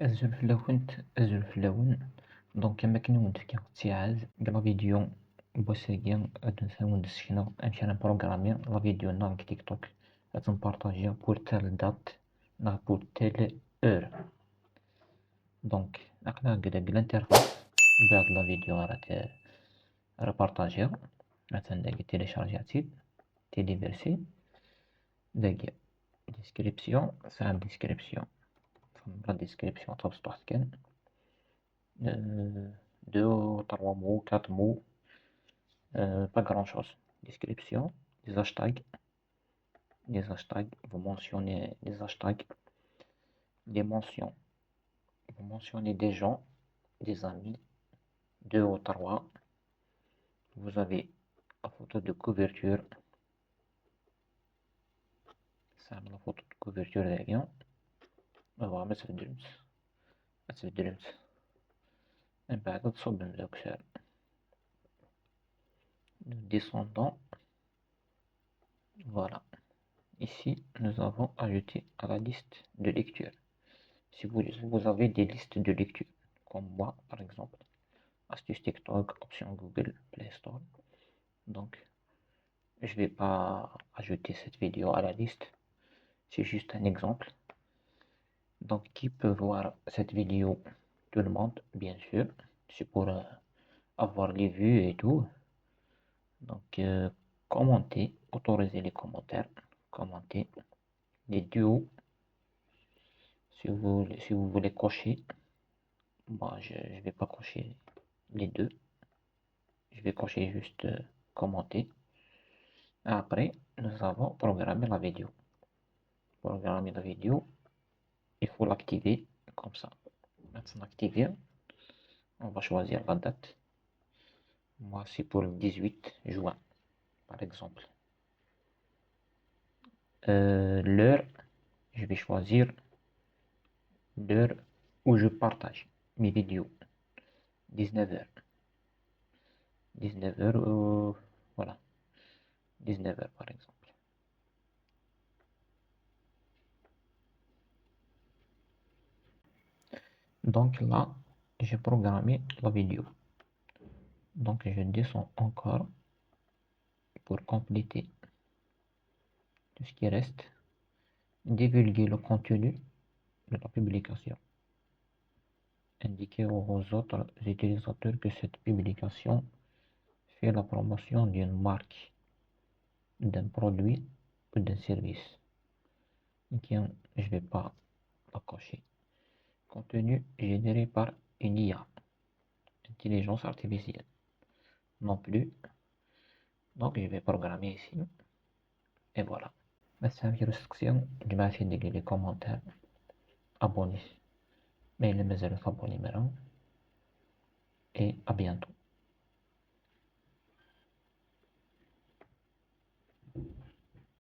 أزول فلون دونك كما كنت في تيعاد لا فيديو بوسيكيا أدنساون دسكنا أمشي أنا بروغرامي لا فيديو ناغ تيك توك أتنبارطاجيها بور تال دات ناغ بور تال اور دونك أقدر قد الانترفاس بعد لا فيديو راه بارطاجيها مثلا داك تيليشارجاتي تيليفيرسي داك ديسكريبسيون ساعة ديسكريبسيون لا ديسكريبسيون تبسطوح كان deux, trois mots, quatre mots, pas grand chose. Description, des hashtags, vous mentionnez les hashtags, des mentions, vous mentionnez des gens, des amis, deux ou trois. Vous avez la photo de couverture, ça la photo de couverture d'avion. Voilà, mais c'est le drums. Et بعد تصب الأكسار. Nous descendons, voilà. Ici, nous avons ajouté à la liste de lecture. Si vous avez des listes de lecture, comme moi par exemple, astuce TikTok, option Google Play Store, donc je vais pas ajouter cette vidéo à la liste, c'est juste un exemple. Donc qui peut voir cette vidéo? Tout le monde, bien sûr, c'est pour avoir les vues et tout. Donc commenter, autoriser les commentaires, commenter les duos. Si vous voulez cocher, moi je vais pas cocher les deux, je vais cocher juste commenter. Après, nous avons programmé la vidéo. Programmer la vidéo, il faut l'activer comme ça. Maintenant activé, on va choisir la date. Moi c'est pour le 18 juin par exemple. L'heure, je vais choisir l'heure où je partage mes vidéos. 19h. 19h, voilà. 19h par exemple. Donc là, j'ai programmé la vidéo. Donc je descends encore pour compléter tout ce qui reste. Divulguer le contenu de la publication. Indiquer aux autres utilisateurs que cette publication fait la promotion d'une marque, d'un produit ou d'un service. Je ne vais pas la cocher. Contenu généré par une IA, intelligence artificielle. Non plus. Donc je vais programmer ici. Et voilà. بس هذه السكسيون جماعة يدير لي كومونتير abonné. Mais il est مازالو abonné maintenant. Et à bientôt.